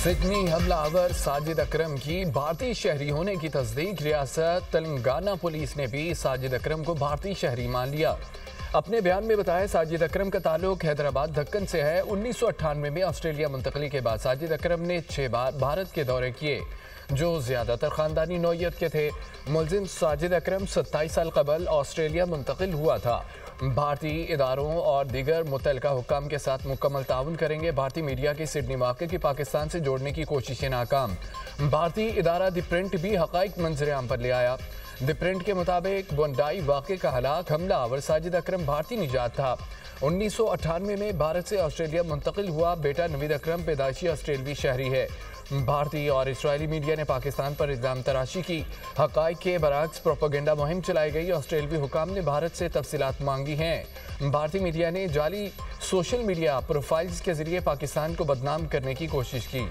Sydney हमलावर साजिद अकरम की भारतीय शहरी होने की तस्दीक। रियासत तेलंगाना पुलिस ने भी साजिद अकरम को भारतीय शहरी मान लिया। अपने बयान में बताया, साजिद अकरम का ताल्लुक हैदराबाद दक्कन से है। 1998 में ऑस्ट्रेलिया मुंतकली के बाद साजिद अकरम ने 6 बार भारत के दौरे किए, जो ज्यादातर खानदानी नौयत के थे। मुलजिम साजिद अकरम 27 साल कबल ऑस्ट्रेलिया मुंतकिल हुआ था। भारतीय इदारों और दीगर मुतल्लिका हुक्काम के साथ मुकम्मल ताउन करेंगे। भारतीय मीडिया की सिडनी वाक़े की पाकिस्तान से जोड़ने की कोशिशें नाकाम। भारतीय इदारा द प्रिंट भी हक़ाइक़ मंज़र-ए-आम पर ले आया। द प्रिंट के मुताबिक बोंडाई वाक़े का हलाक हमलावर साजिद अकरम भारतीय निजात था। 1998 में भारत से ऑस्ट्रेलिया मुंतकिल हुआ बेटा नवीद अकरम पैदाइशी ऑस्ट्रेलवी शहरी है। भारतीय और इस्राइली मीडिया ने पाकिस्तान पर इल्ज़ाम तराशी की। हक़ाइक़ के बरअक्स प्रोपेगेंडा मुहिम चलाई गई। ऑस्ट्रेलवी हुकाम ने भारत से तफसीलात मांगी हैं। भारतीय मीडिया ने जाली सोशल मीडिया प्रोफाइल्स के जरिए पाकिस्तान को बदनाम करने की कोशिश की।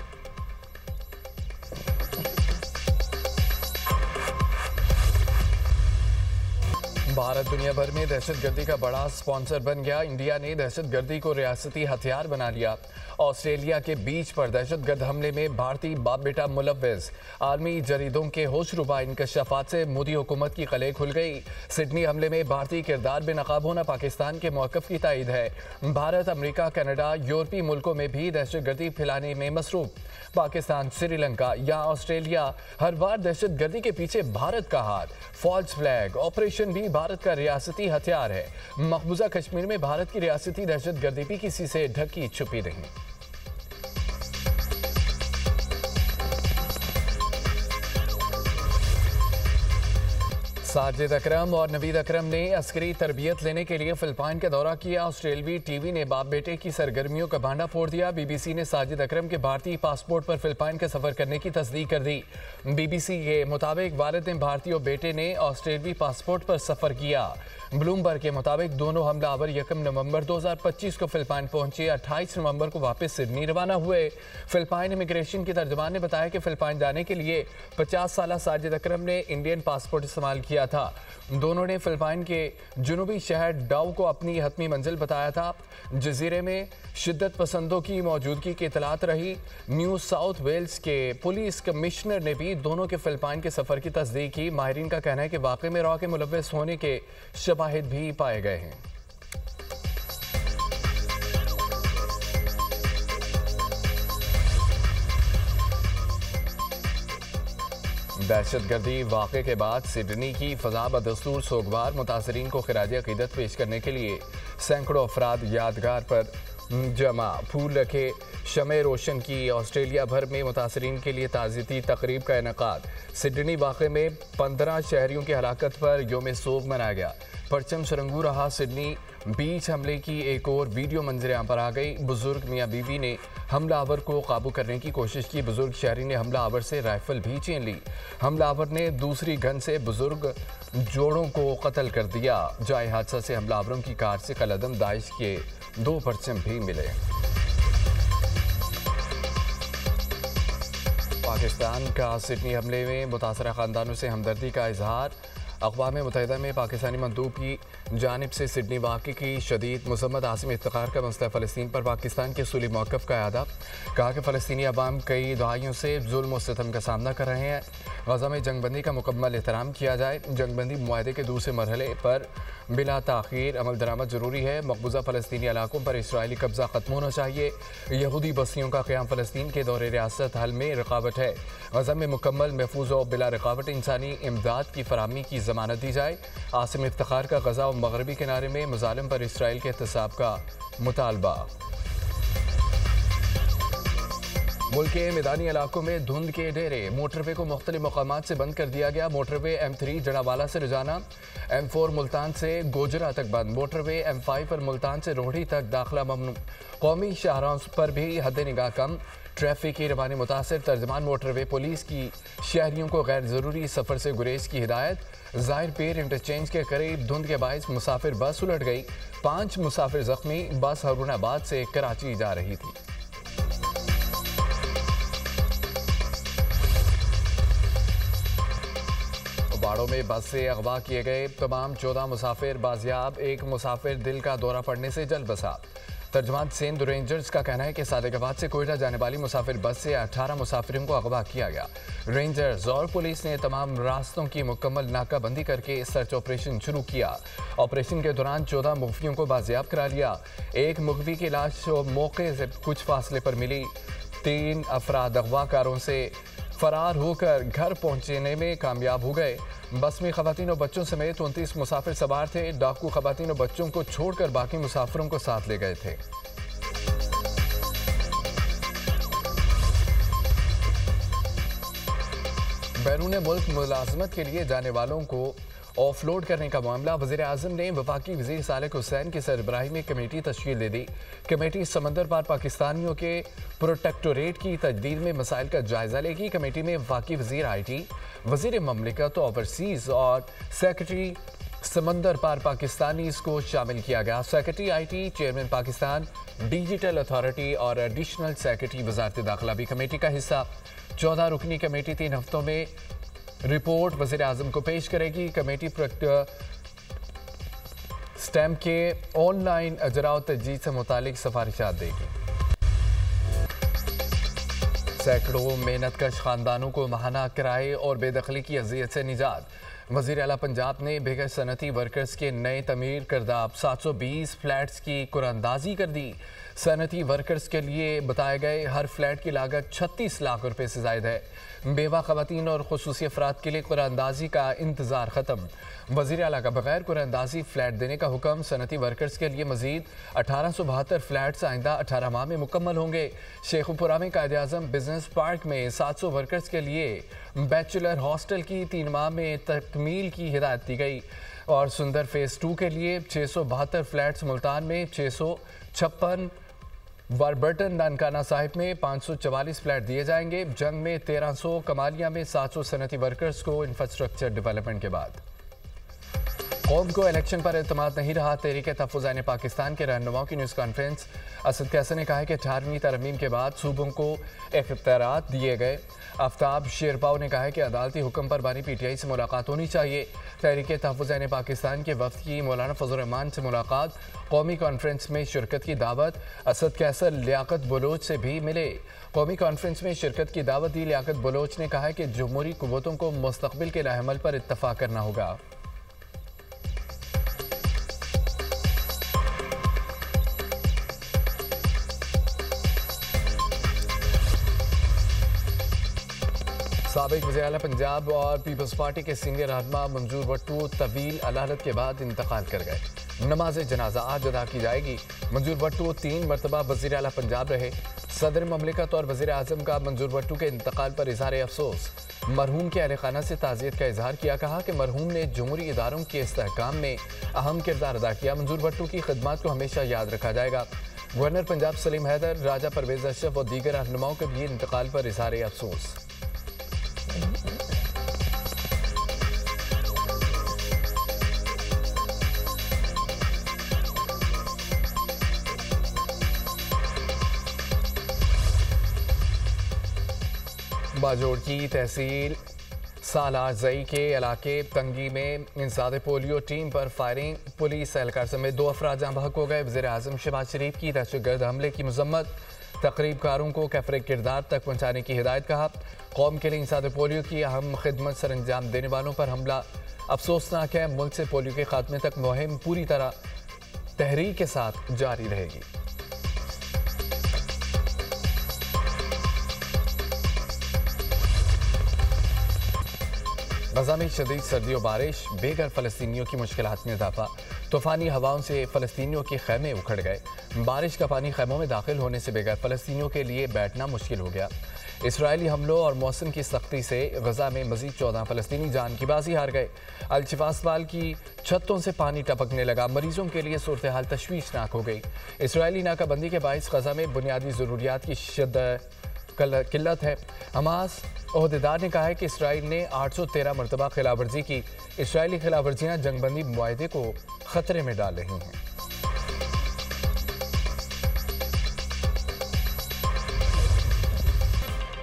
भारत दुनिया भर में दहशतगर्दी का बड़ा स्पॉन्सर बन गया। इंडिया ने दहशतगर्दी को रियासती हथियार बना लिया। ऑस्ट्रेलिया के बीच पर दहशतगर्द हमले में भारतीय बाप बेटा मुलव्विस। आलमी जरीदों के होशरुबा इंकशाफात से मोदी हुकूमत की कले खुल गई। सिडनी हमले में भारतीय किरदार बेनकाब होना पाकिस्तान के मौक़िफ़ की तायद है। भारत, अमरीका, कनाडा, यूरोपीय मुल्कों में भी दहशतगर्दी फैलाने में मसरूफ़। पाकिस्तान, श्रीलंका या ऑस्ट्रेलिया, हर बार दहशतगर्दी के पीछे भारत का हाथ। फॉल्स फ्लैग ऑपरेशन भी भारत का रियासती हथियार है। मकबूजा कश्मीर में भारत की रियासती दहशतगर्दी भी किसी से ढकी छुपी नहीं। साजिद अकरम और नवीद अकरम ने अस्करी तरबियत लेने के लिए फिलिपाइन का दौरा किया। ऑस्ट्रेलवी टीवी ने बाप बेटे की सरगर्मियों का भांडा फोड़ दिया। बीबीसी ने साजिद अकरम के भारतीय पासपोर्ट पर फिलिपाइन का सफर करने की तस्दीक कर दी। बीबीसी के मुताबिक वालिद ने भारतीय बेटे ने ऑस्ट्रेलवी पासपोर्ट पर सफर किया। ब्लूमबर्ग के मुताबिक दोनों हमलावर 1 नवंबर 2025 को फिलिपाइन पहुंचे। 28 नवंबर को वापस सिडनी रवाना हुए। फिलिपाइन इमिग्रेशन की तर्जुमान ने बताया कि फिलिपाइन जाने के लिए 50 साल साजिद अकरम ने इंडियन पासपोर्ट इस्तेमाल किया था। दोनों ने फिलिपाइन के जुनूबी शहर डाउ को अपनी हतमी मंजिल बताया था। जजीरे में शिद्दत पसंदों की मौजूदगी की इतलात रही। न्यू साउथ वेल्स के पुलिस कमिश्नर ने भी दोनों के फिलिपाइन के सफर की तस्दीक की। माहिरीन का कहना है कि वाक़े में रॉ के मुलव्विस होने के शवाहिद भी पाए गए हैं। दहशतगर्दी वाक़े के बाद सिडनी की फ़ज़ा बदस्तूर सोगवार। मुतासरीन को खिराज अक़ीदत पेश करने के लिए सैकड़ों अफराद यादगार पर जमा। फूल रखे, शमे रोशन की। ऑस्ट्रेलिया भर में मुतासरीन के लिए ताज़ियती तकरीब का इनेकाद। सिडनी वाक़े में 15 शहरियों की हलाकत पर योम सोग मनाया गया। परचम सरंगू रहा। सिडनी बीच हमले की एक और वीडियो मंजर-ए-आम पर आ गई। बुजुर्ग मियाँ बीवी ने हमलावर को काबू करने की कोशिश की। बुजुर्ग शहरी ने हमलावर से राइफल भी छीन ली। हमलावर ने दूसरी गन से बुजुर्ग जोड़ों को कत्ल कर दिया। जाए हादसा से हमलावरों की कार से कलअदम दाइश के 2 परचम भी मिले। पाकिस्तान का सिडनी हमले में मुतासरा खानदानों से हमदर्दी का इजहार। अक़वाम मुत्तहिदा में पाकिस्तानी मंदूब की जानिब से सिडनी वाक़े की शदीद मज़म्मत। आसिम इफ्तिखार का मसला फ़लस्तीन पर पाकिस्तान के उसूली मौक़िफ़ का अदा। कहा कि फ़लस्तीनी अवाम कई दहाइयों से जुल्म और सितम का सामना कर रहे हैं। गज़ा में जंगबंदी का मुकम्मल एहतराम किया जाए। जंगबंदी मुआहदे के दूसरे मरहले पर बिला ताख़ीर अमल दरामद ज़रूरी है। मकबूजा फ़लस्तीनी इलाकों पर इसराइली कब्ज़ा ख़त्म होना चाहिए। यहूदी बस्तियों का क़याम फ़लस्तीन के दौरे रियासत हल में रुकावट है। गज़ा में मुकम्मल, महफूज और बिला रुकावट इंसानी इमदाद की फराहमी की ज़मानत दी जाए। आसिम इफ्तिखार का गज़ा और मगरबी किनारे में मुज़ालिम पर इसराइल के एहतसाब का मुतालबा। मुल्क के मैदानी इलाकों में धुंध के डेरे। मोटरवे को मुख्तलिफ मकामात से बंद कर दिया गया। मोटरवे M3 जड़ावाला से रजाना, M4 मुल्तान से गोजरा तक बंद। मोटरवे M5 पर मुल्तान से रोहड़ी तक दाखिला ममनू। कौमी शाहराहों पर भी हद निगाह कम। ट्रैफिक की रवानी मुतासर। तर्जमान मोटरवे पुलिस की शहरियों को गैर ज़रूरी सफ़र से गुरेज की हिदायत। ज़ाहिर पीर इंटरचेंज के करीब धुंध के बायस मुसाफिर बस उलट गई। 5 मुसाफिर जख्मी। बस हरुणाबाद से कराची जा रही थी। बाड़ों में बस से अगवा किए गए तमाम 14 मुसाफिर बाजियाब। एक मुसाफिर दिल का दौरा पड़ने से जल बसा। तर्जमान सिंध रेंजर्स का कहना है कि सादिकाबाद से कोयटा जाने वाली मुसाफिर बस से 18 मुसाफिरों को अगवा किया गया। रेंजर्स और पुलिस ने तमाम रास्तों की मुकम्मल नाकाबंदी करके सर्च ऑपरेशन शुरू किया। ऑपरेशन के दौरान 14 मुखवियों को बाजियाब करा लिया। एक मुखवी की लाश मौके से कुछ फासले पर मिली। 3 अफराद अगवाकारों से फरार होकर घर पहुंचने में कामयाब हो गए। बस में खवातीन और बच्चों समेत 29 मुसाफिर सवार थे। डाकू खवातीन और बच्चों को छोड़कर बाकी मुसाफिरों को साथ ले गए थे। बैरून मुल्क मुलाजमत के लिए जाने वालों को ऑफलोड करने का मामला। वज़ीर आज़म ने वफाकी वज़ीर सालेक हुसैन की सरबराही में कमेटी तश्कील दे दी। कमेटी समंदर पार पाकिस्तानियों के प्रोटेक्टोरेट की तजदीद में मसाइल का जायजा लेगी। कमेटी में वफाकी वज़ीर IT, वज़ीर ममलिकत ओवरसीज़ और सेक्रेटरी समंदर पार पाकिस्तानी को शामिल किया गया। Secretary IT, chairman Pakistan digital authority और एडिशनल सेक्रेटरी वज़ारत दाखिला भी कमेटी का हिस्सा। 14 रुकनी कमेटी 3 हफ्तों में रिपोर्ट वज़ीर आज़म को पेश करेगी। कमेटी स्टैम्प के ऑनलाइन अजरा और तजदीद से मुतालिक सिफारिशात देगी। सैकड़ों मेहनतकश खानदानों को माहाना किराए और बेदखली की अजियत से निजात। वज़ीर आला पंजाब ने बेघर सनती वर्कर्स के नए तमीर करदा 720 फ्लैट्स की कुरानंदाजी कर दी। सनती वर्कर्स के लिए बताए गए हर फ्लैट की लागत 36 लाख रुपए से ज़ायद है। बेवा खवातीन और खुसूसी अफराद के लिए कुरानंदाजी का इंतज़ार ख़त्म। वज़ीर आला का बगैर कुरानंदाजी फ्लैट देने का हुक्म। सनती वर्कर्स के लिए मजीद 1872 फ्लैट्स आइंदा 18 माह में मुकम्मल होंगे। शेखुपुरा में कायद-ए-आज़म बिजनेस पार्क में 700 वर्कर्स के लिए बैचलर हॉस्टल की 3 माह में तकमील की हिदायत दी गई। और सुंदर फेज़ 2 के लिए 672 फ्लैट्स मुल्तान में, 656 वारबर्टन ननकाना साहिब में 544 फ्लैट दिए जाएंगे। जंग में 1300, कमालिया में 700 सनती वर्कर्स को इंफ्रास्ट्रक्चर डेवलपमेंट के बाद। कौम को इलेक्शन पर एतमाद नहीं रहा। तहफ़्फ़ुज़ पाकिस्तान के रहनुमाओं की न्यूज़ कॉन्फ्रेंस। असद कैसर ने कहा है कि 18वीं तरमीम के बाद सूबों को इख्तियारात दिए गए। आफ्ताब शेरपाव ने कहा है कि अदालती हुक्म पर बानी PTI से मुलाकात होनी चाहिए। तहफ़्फ़ुज़ पाकिस्तान के वफ़द की मौलाना फजल रहमान से मुलाकात। कौमी कॉन्फ्रेंस में शिरकत की दावत। असद कैसर लियाकत बलोच से भी मिले। कौमी कॉन्फ्रेंस में शिरकत की दावत दी। लियाकत बलोच ने कहा है कि जमहूरी कुव्वतों को मुस्तक़बिल के लाहेमल पर इत्तफ़ाक़ करना होगा। साबिक वज़ीर आला पंजाब और पीपल्स पार्टी के सीनियर रहनुमा मंजूर भट्टू तवील अदालत के बाद इंतकाल कर गए। नमाज जनाजा आज अदा की जाएगी। मंजूर भट्टू 3 मरतबा वज़ीर आला पंजाब रहे। सदर ममलिकत और वज़ीर आज़म का मंजूर भट्टू के इंतकाल पर इज़हार अफसोस। मरहूम के अहल खाना से ताज़ियत का इजहार किया। कहा कि मरहूम ने जमहूरी इदारों के इस्तेहकाम में अहम किरदार अदा किया। मंजूर भट्टू की खिदमत को हमेशा याद रखा जाएगा। गवर्नर पंजाब सलीम हैदर, राजा परवेज़ अशरफ और दीगर रहनुमाओं के भी इंतकाल पर इज़हार अफसोस। बाजोड़ की तहसील सालारजई के इलाके तंगी में इंसाद पोलियो टीम पर फायरिंग। पुलिस एहलकार समेत 2 अफराद जाँ बहक हो गए। वज़ीर आज़म शहबाज शरीफ की दहशतगर्द हमले की मजम्मत। तकरीबकारों को कैफरे किरदार तक पहुँचाने की हिदायत। कहा कौम के लिए इंसाद पोलियो की अहम खिदमत सर अंजाम देने वालों पर हमला अफसोसनाक है। मुल्क से पोलियो के खात्मे तक मुहिम पूरी तरह तहरीक के साथ जारी रहेगी। गजा में शदीद सर्दी और बारिश। बेघर फ़लस्तीनियों की मुश्किलात में इजाफा। तूफ़ानी हवाओं से फ़लस्तीनियों के खैमे उखड़ गए। बारिश का पानी खैमों में दाखिल होने से बेघर फ़लस्तीनियों के लिए बैठना मुश्किल हो गया। इसराइली हमलों और मौसम की सख्ती से गजा में मज़ीद 14 फ़लस्तीनी जान की बाजी हार गए। अल-शिफा अस्पताल की छतों से पानी टपकने लगा। मरीजों के लिए सूरत हाल तशवीशनाक हो गई। इसराइली नाकाबंदी के बाइस गजा में बुनियादी ज़रूरियात की किल्लत है। हमास ओहदेदार ने कहा है कि इसराइल ने 813 मरतबा खिलाफवर्जी की। इसराइली खिलाफवर्जियाँ जंगबंदी मुआहदे को ख़तरे में डाल रही हैं।